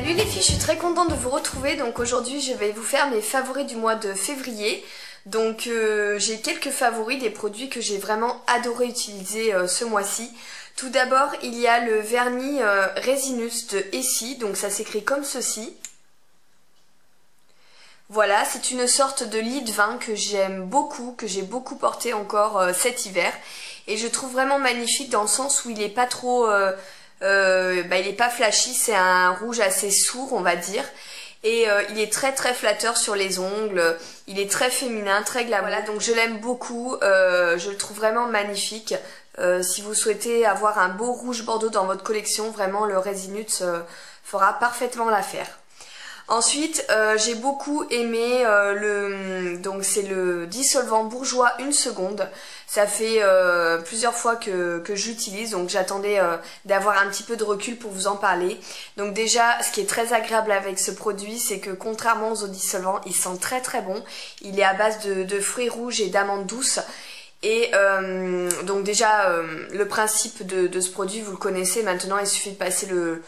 Salut les filles, je suis très contente de vous retrouver. Donc aujourd'hui je vais vous faire mes favoris du mois de février. Donc j'ai quelques favoris, des produits que j'ai vraiment adoré utiliser ce mois-ci. Tout d'abord il y a le vernis Resinous de Essie, donc ça s'écrit comme ceci. Voilà, c'est une sorte de lit de vin que j'aime beaucoup, que j'ai beaucoup porté encore cet hiver. Et je trouve vraiment magnifique dans le sens où il est pas trop... il est pas flashy, c'est un rouge assez sourd on va dire. Et il est très très flatteur sur les ongles, il est très féminin, très glamour. Voilà, donc je l'aime beaucoup, je le trouve vraiment magnifique. Si vous souhaitez avoir un beau rouge bordeaux dans votre collection, vraiment le Resinous fera parfaitement l'affaire. Ensuite, j'ai beaucoup aimé donc c'est le dissolvant bourgeois 1 seconde. Ça fait plusieurs fois que j'utilise, donc j'attendais d'avoir un petit peu de recul pour vous en parler. Donc déjà, ce qui est très agréable avec ce produit, c'est que contrairement aux eaux dissolvants, il sent très très bon. Il est à base de fruits rouges et d'amandes douces. Et donc déjà, le principe de ce produit, vous le connaissez maintenant, il suffit de passer le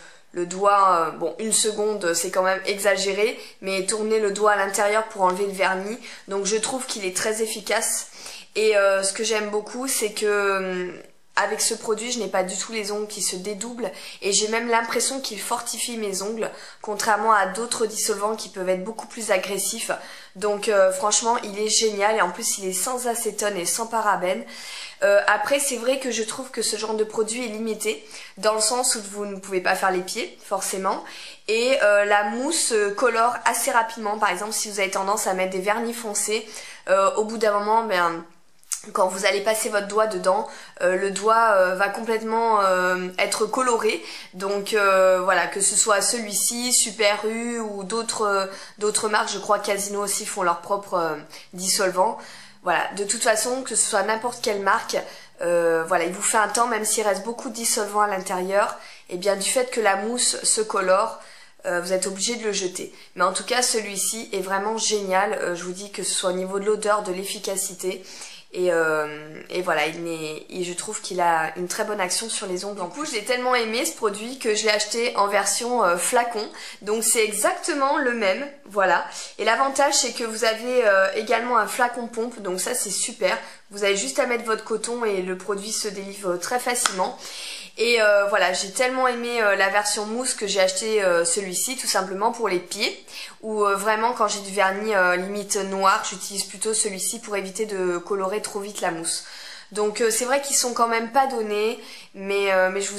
doigt, bon 1 seconde c'est quand même exagéré, mais tourner le doigt à l'intérieur pour enlever le vernis. Donc je trouve qu'il est très efficace. Et ce que j'aime beaucoup, c'est que avec ce produit, je n'ai pas du tout les ongles qui se dédoublent et j'ai même l'impression qu'il fortifie mes ongles, contrairement à d'autres dissolvants qui peuvent être beaucoup plus agressifs. Donc franchement, il est génial et en plus il est sans acétone et sans parabènes. Après, c'est vrai que je trouve que ce genre de produit est limité, dans le sens où vous ne pouvez pas faire les pieds, forcément. Et la mousse colore assez rapidement. Par exemple, si vous avez tendance à mettre des vernis foncés, au bout d'un moment, quand vous allez passer votre doigt dedans, le doigt va complètement être coloré. Donc voilà, que ce soit celui-ci, Super U ou d'autres marques, je crois Casino aussi font leur propre dissolvant. Voilà, de toute façon, que ce soit n'importe quelle marque, voilà, il vous fait un temps, même s'il reste beaucoup de dissolvant à l'intérieur, et bien du fait que la mousse se colore, vous êtes obligé de le jeter. Mais en tout cas, celui-ci est vraiment génial, je vous dis que ce soit au niveau de l'odeur, de l'efficacité. Et voilà, je trouve qu'il a une très bonne action sur les ongles. Du coup, j'ai tellement aimé ce produit que je l'ai acheté en version flacon. Donc c'est exactement le même, voilà. Et l'avantage, c'est que vous avez également un flacon pompe, donc ça c'est super. Vous avez juste à mettre votre coton et le produit se délivre très facilement. Et voilà, j'ai tellement aimé la version mousse que j'ai acheté celui-ci tout simplement pour les pieds. Ou vraiment quand j'ai du vernis limite noir, j'utilise plutôt celui-ci pour éviter de colorer trop vite la mousse. Donc c'est vrai qu'ils sont quand même pas donnés, mais je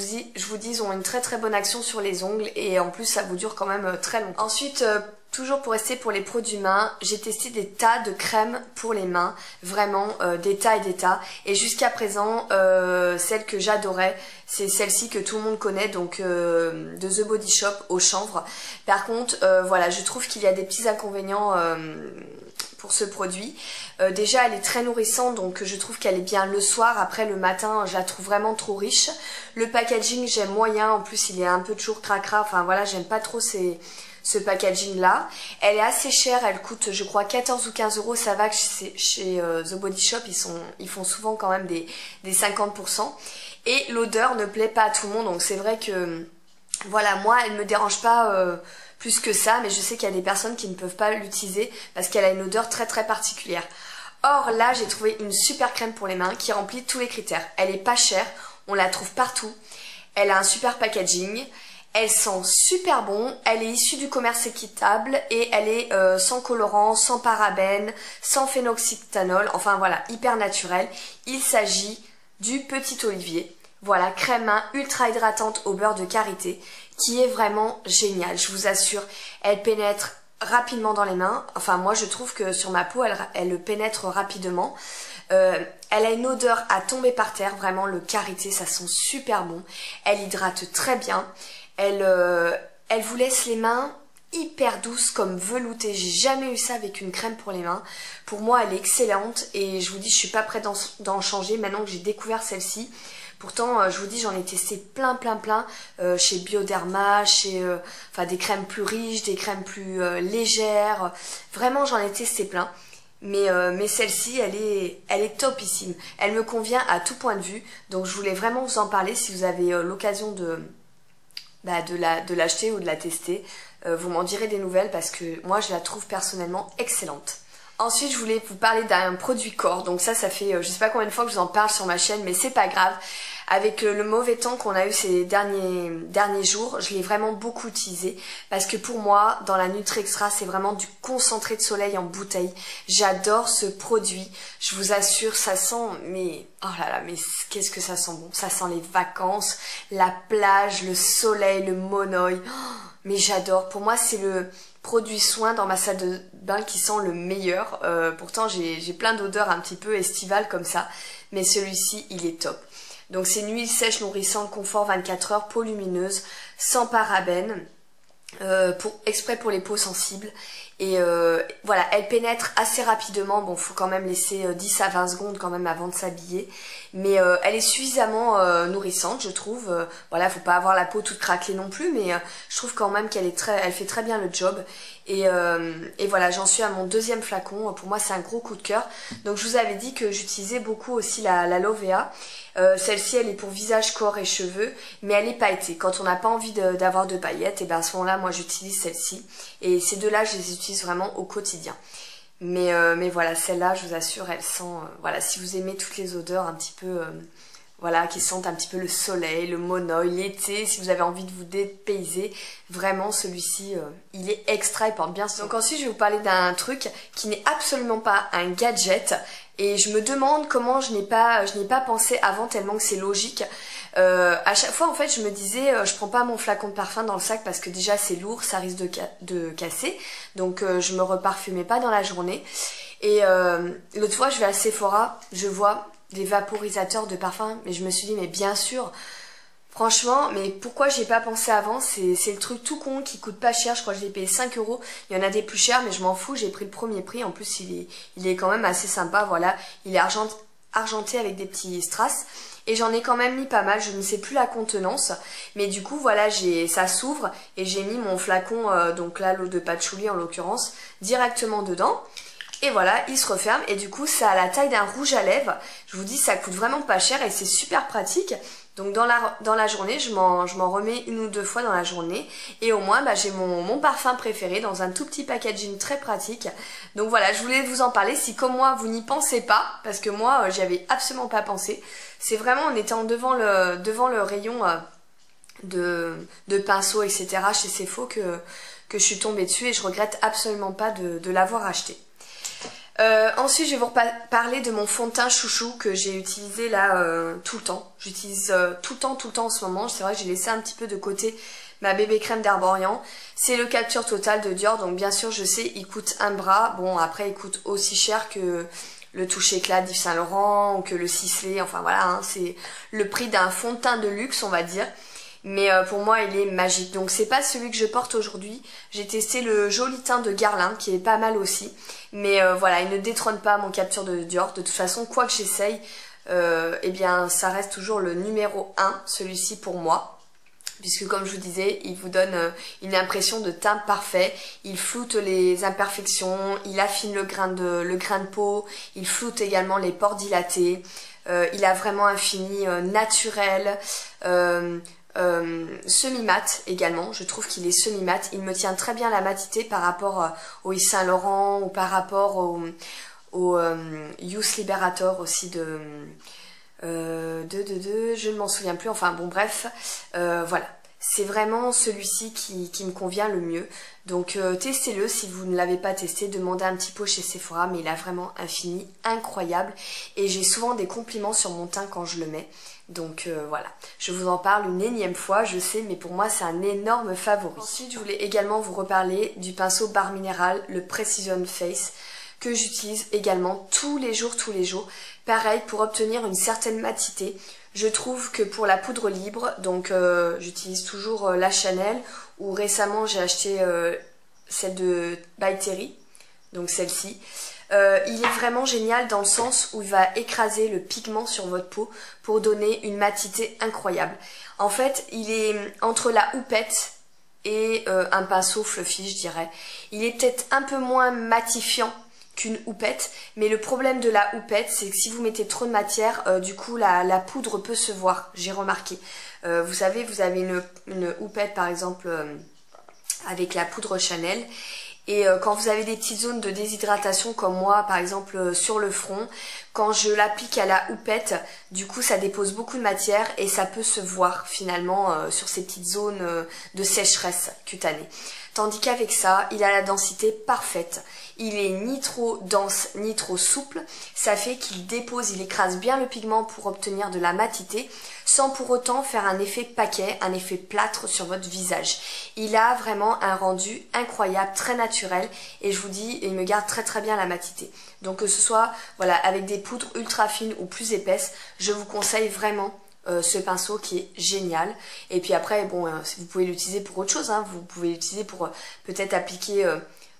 vous dis, ils ont une très très bonne action sur les ongles et en plus ça vous dure quand même très longtemps. Ensuite, toujours pour rester pour les produits mains, j'ai testé des tas de crèmes pour les mains, vraiment des tas et des tas. Et jusqu'à présent, celle que j'adorais, c'est celle-ci que tout le monde connaît, donc de The Body Shop au chanvre. Par contre, voilà, je trouve qu'il y a des petits inconvénients pour ce produit. Déjà elle est très nourrissante, donc je trouve qu'elle est bien le soir. Après le matin je la trouve vraiment trop riche. Le packaging j'aime moyen, en plus il est un peu toujours cracra, enfin voilà, j'aime pas trop ce packaging là. Elle est assez chère, elle coûte je crois 14 ou 15 euros. Ça va que chez The Body Shop ils font souvent quand même des 50%. Et l'odeur ne plaît pas à tout le monde, donc c'est vrai que voilà, moi elle me dérange pas plus que ça, mais je sais qu'il y a des personnes qui ne peuvent pas l'utiliser parce qu'elle a une odeur très très particulière. Or là j'ai trouvé une super crème pour les mains qui remplit tous les critères. Elle est pas chère, on la trouve partout, elle a un super packaging, elle sent super bon, elle est issue du commerce équitable et elle est sans colorant, sans parabènes, sans phénoxyéthanol, enfin voilà, hyper naturelle. Il s'agit du Petit Olivier. Voilà, crème main ultra hydratante au beurre de karité qui est vraiment géniale, je vous assure. Elle pénètre rapidement dans les mains, enfin moi je trouve que sur ma peau elle pénètre rapidement. Elle a une odeur à tomber par terre, vraiment le karité ça sent super bon. Elle hydrate très bien, elle vous laisse les mains hyper douces comme veloutées. J'ai jamais eu ça avec une crème pour les mains. Pour moi elle est excellente et je vous dis je suis pas prête d'en changer maintenant que j'ai découvert celle-ci. Pourtant, je vous dis, j'en ai testé plein chez Bioderma, enfin des crèmes plus riches, des crèmes plus légères. Vraiment, j'en ai testé plein. Mais celle-ci, elle est topissime. Elle me convient à tout point de vue. Donc, je voulais vraiment vous en parler si vous avez l'occasion de de l'acheter ou de la tester. Vous m'en direz des nouvelles parce que moi je la trouve personnellement excellente. Ensuite, je voulais vous parler d'un produit corps. Donc ça fait je sais pas combien de fois que je vous en parle sur ma chaîne, mais c'est pas grave. Avec le mauvais temps qu'on a eu ces derniers jours, je l'ai vraiment beaucoup utilisé parce que pour moi, dans la Nutri Extra, c'est vraiment du concentré de soleil en bouteille. J'adore ce produit. Je vous assure, ça sent, mais oh là là, mais qu'est-ce que ça sent bon. Ça sent les vacances, la plage, le soleil, le monoeil. Oh, mais j'adore. Pour moi, c'est le produit soin dans ma salle de bain qui sent le meilleur. Pourtant, j'ai plein d'odeurs un petit peu estivales comme ça, mais celui-ci, il est top. Donc c'est une huile sèche nourrissante, confort 24 heures, peau lumineuse, sans parabènes, exprès pour les peaux sensibles. Et voilà, elle pénètre assez rapidement. Bon, faut quand même laisser 10 à 20 secondes quand même avant de s'habiller. Mais elle est suffisamment nourrissante, je trouve. Voilà, faut pas avoir la peau toute craquelée non plus, mais je trouve quand même qu'elle fait très bien le job. Et voilà, j'en suis à mon deuxième flacon. Pour moi, c'est un gros coup de cœur. Donc, je vous avais dit que j'utilisais beaucoup aussi la Lovea. Celle-ci, elle est pour visage, corps et cheveux, mais elle est pailletée. Quand on n'a pas envie d'avoir de paillettes, et ben à ce moment-là, moi, j'utilise celle-ci. Et ces deux-là, je les utilise vraiment au quotidien. Mais voilà, celle-là, je vous assure, elle sent... voilà, si vous aimez toutes les odeurs un petit peu... voilà, qui sentent un petit peu le soleil, le monoeil, l'été, si vous avez envie de vous dépayser, vraiment celui-ci, il est extra, il porte bien son. Donc ensuite, je vais vous parler d'un truc qui n'est absolument pas un gadget, et je me demande comment je n'ai pas pensé avant tellement que c'est logique. À chaque fois, en fait, je me disais, je prends pas mon flacon de parfum dans le sac parce que déjà c'est lourd, ça risque de casser, donc je me reparfumais pas dans la journée. Et l'autre fois, je vais à Sephora, je vois des vaporisateurs de parfum, mais je me suis dit, mais bien sûr, franchement, mais pourquoi j'ai pas pensé avant? C'est le truc tout con qui coûte pas cher, je crois que je l'ai payé 5 €. Il y en a des plus chers, mais je m'en fous, j'ai pris le premier prix. En plus, il est quand même assez sympa, voilà. Il est argenté avec des petits strass. Et j'en ai quand même mis pas mal, je ne sais plus la contenance. Mais du coup, voilà, ça s'ouvre et j'ai mis mon flacon, donc là, l'eau de patchouli en l'occurrence, directement dedans. Et voilà, il se referme et du coup ça a la taille d'un rouge à lèvres. Je vous dis, ça coûte vraiment pas cher et c'est super pratique. Donc dans la journée, je m'en remets 1 ou 2 fois dans la journée. Et au moins, j'ai mon parfum préféré dans un tout petit packaging très pratique. Donc voilà, je voulais vous en parler. Si comme moi, vous n'y pensez pas, parce que moi, j'y avais absolument pas pensé. C'est vraiment en étant devant le rayon de pinceaux, etc. chez Sephora que je suis tombée dessus et je regrette absolument pas de l'avoir acheté. Ensuite, je vais vous parler de mon fond de teint chouchou que j'ai utilisé là tout le temps. J'utilise tout le temps en ce moment. C'est vrai que j'ai laissé un petit peu de côté ma bébé crème d'Herborian. C'est le Capture Total de Dior. Donc bien sûr, je sais, il coûte un bras. Bon, après, il coûte aussi cher que le touche éclat d'Yves Saint Laurent ou que le Sisley. Enfin voilà, hein, c'est le prix d'un fond de teint de luxe, on va dire. Mais pour moi, il est magique. Donc c'est pas celui que je porte aujourd'hui. J'ai testé le joli teint de Guerlain qui est pas mal aussi. Mais voilà, il ne détrône pas mon Capture de Dior. De toute façon, quoi que j'essaye, eh bien ça reste toujours le numéro 1, celui-ci pour moi. Puisque comme je vous disais, il vous donne une impression de teint parfait. Il floute les imperfections, il affine le grain de peau, il floute également les pores dilatés. Il a vraiment un fini naturel. Semi-mat également, je trouve qu'il est semi-mat, il me tient très bien la matité par rapport au Yves Saint Laurent ou par rapport au Youth Liberator aussi je ne m'en souviens plus, enfin bon bref, voilà. C'est vraiment celui-ci qui me convient le mieux. Donc testez-le si vous ne l'avez pas testé, demandez un petit pot chez Sephora, mais il a vraiment un fini incroyable. Et j'ai souvent des compliments sur mon teint quand je le mets. Donc voilà, je vous en parle une énième fois, je sais, mais pour moi c'est un énorme favori. Ensuite, je voulais également vous reparler du pinceau Barre Minéral, le Precision Face, que j'utilise également tous les jours. Pareil, pour obtenir une certaine matité. Je trouve que pour la poudre libre, donc j'utilise toujours la Chanel, ou récemment j'ai acheté celle de By Terry, donc celle-ci. Il est vraiment génial dans le sens où il va écraser le pigment sur votre peau pour donner une matité incroyable. En fait, il est entre la houppette et un pinceau fluffy, je dirais. Il est peut-être un peu moins matifiant qu'une houppette, mais le problème de la houppette, c'est que si vous mettez trop de matière, du coup la poudre peut se voir, j'ai remarqué. Vous savez, vous avez une houppette par exemple avec la poudre Chanel, et quand vous avez des petites zones de déshydratation comme moi, par exemple sur le front, quand je l'applique à la houppette, du coup ça dépose beaucoup de matière et ça peut se voir finalement sur ces petites zones de sécheresse cutanée. Tandis qu'avec ça, il a la densité parfaite. Il est ni trop dense ni trop souple. Ça fait qu'il dépose, il écrase bien le pigment pour obtenir de la matité, sans pour autant faire un effet paquet, un effet plâtre sur votre visage. Il a vraiment un rendu incroyable, très naturel, et je vous dis, il me garde très très bien la matité. Donc que ce soit voilà, avec des poudres ultra fines ou plus épaisses, je vous conseille vraiment ce pinceau qui est génial. Et puis après, bon, vous pouvez l'utiliser pour autre chose, hein. Vous pouvez l'utiliser pour peut-être appliquer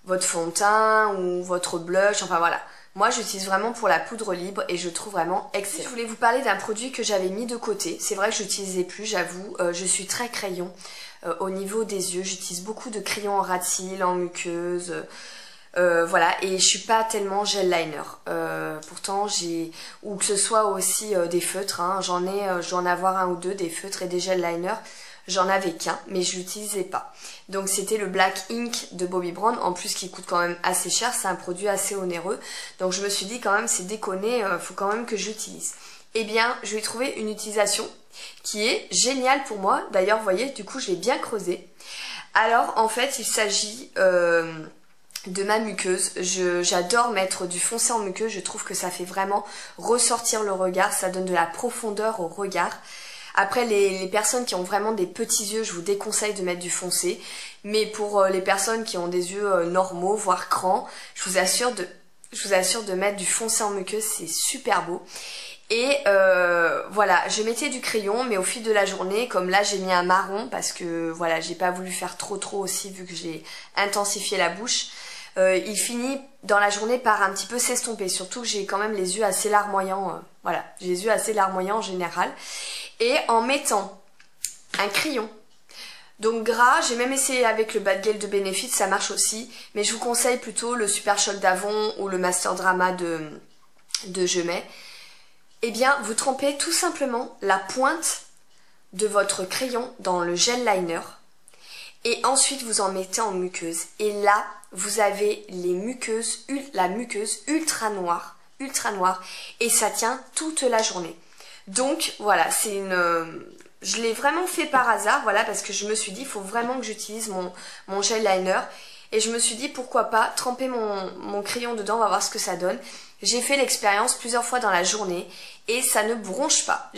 votre fond de teint ou votre blush, enfin voilà. Moi j'utilise vraiment pour la poudre libre et je trouve vraiment excellent. Je voulais vous parler d'un produit que j'avais mis de côté. C'est vrai que je n'utilisais plus, j'avoue. Je suis très crayon au niveau des yeux. J'utilise beaucoup de crayons en ras de cils, en muqueuse. Voilà, et je suis pas tellement gel liner. Pourtant j'ai, ou que ce soit aussi des feutres, hein. Je dois en avoir un ou deux, des feutres et des gel liners. J'en avais qu'un, mais je l'utilisais pas. Donc c'était le Black Ink de Bobbi Brown, en plus qui coûte quand même assez cher, c'est un produit assez onéreux. Donc je me suis dit quand même c'est déconné, faut quand même que j'utilise. Eh bien je vais trouver une utilisation qui est géniale pour moi. D'ailleurs vous voyez, du coup je l'ai bien creusé. Alors en fait il s'agit de ma muqueuse. J'adore mettre du foncé en muqueuse, je trouve que ça fait vraiment ressortir le regard, ça donne de la profondeur au regard. Après les personnes qui ont vraiment des petits yeux, je vous déconseille de mettre du foncé, mais pour les personnes qui ont des yeux normaux, voire crans, je vous assure de mettre du foncé en muqueuse, c'est super beau. Et voilà, je mettais du crayon, mais au fil de la journée, comme là j'ai mis un marron, parce que voilà, j'ai pas voulu faire trop aussi vu que j'ai intensifié la bouche, il finit dans la journée par un petit peu s'estomper, surtout que j'ai quand même les yeux assez larmoyants, voilà, j'ai les yeux assez larmoyants en général. Et en mettant un crayon, donc gras, j'ai même essayé avec le Bad Gel de Benefit, ça marche aussi, mais je vous conseille plutôt le Super Choc d'Avon ou le Master Drama de Gemay. Eh bien, vous trempez tout simplement la pointe de votre crayon dans le gel liner et ensuite vous en mettez en muqueuse. Et là, vous avez la muqueuse ultra noire et ça tient toute la journée. Donc voilà, je l'ai vraiment fait par hasard, voilà, parce que je me suis dit, il faut vraiment que j'utilise mon gel liner. Et je me suis dit, pourquoi pas tremper mon crayon dedans, on va voir ce que ça donne. J'ai fait l'expérience plusieurs fois dans la journée et ça ne bronche pas.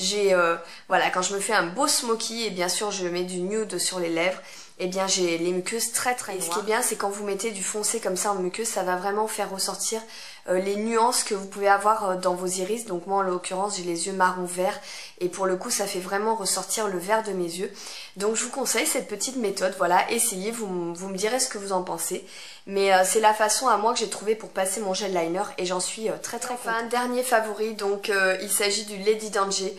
Voilà, quand je me fais un beau smoky, et bien sûr je mets du nude sur les lèvres, et bien j'ai les muqueuses très noires. Et ce qui est bien, c'est quand vous mettez du foncé comme ça en muqueuse, ça va vraiment faire ressortir les nuances que vous pouvez avoir dans vos iris. Donc moi en l'occurrence j'ai les yeux marron vert et pour le coup ça fait vraiment ressortir le vert de mes yeux. Donc je vous conseille cette petite méthode, voilà, essayez, vous me direz ce que vous en pensez. Mais c'est la façon à moi que j'ai trouvé pour passer mon gel liner et j'en suis très contente. Enfin, dernier favori, donc il s'agit du Lady Danger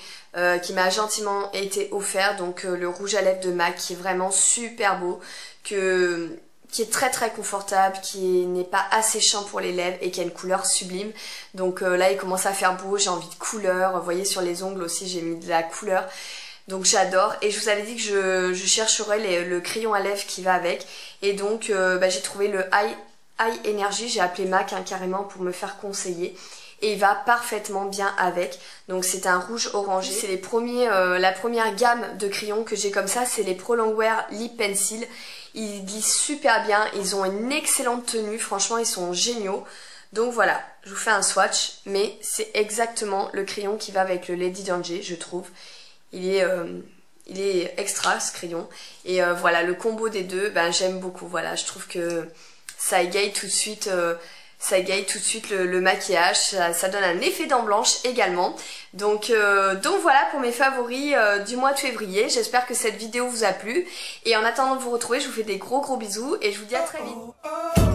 qui m'a gentiment été offert, donc le rouge à lèvres de MAC qui est vraiment super beau, qui est très confortable, qui n'est pas asséchant pour les lèvres et qui a une couleur sublime. Donc là il commence à faire beau, j'ai envie de couleur, vous voyez sur les ongles aussi j'ai mis de la couleur. Donc j'adore et je vous avais dit que je chercherais le crayon à lèvres qui va avec. Et donc j'ai trouvé le High Energy, j'ai appelé MAC hein, carrément pour me faire conseiller. Et il va parfaitement bien avec. Donc c'est un rouge orangé. C'est la première gamme de crayons que j'ai comme ça, c'est les Pro Longwear Lip Pencil. Ils glissent super bien, ils ont une excellente tenue, franchement ils sont géniaux. Donc voilà, je vous fais un swatch, mais c'est exactement le crayon qui va avec le Lady Danger, je trouve. Il est extra ce crayon. Et voilà, le combo des deux, j'aime beaucoup. Voilà, je trouve que ça égaye tout de suite... le maquillage, ça donne un effet dent blanche également. Donc voilà pour mes favoris du mois de février. J'espère que cette vidéo vous a plu. Et en attendant de vous retrouver, je vous fais des gros bisous et je vous dis à très vite.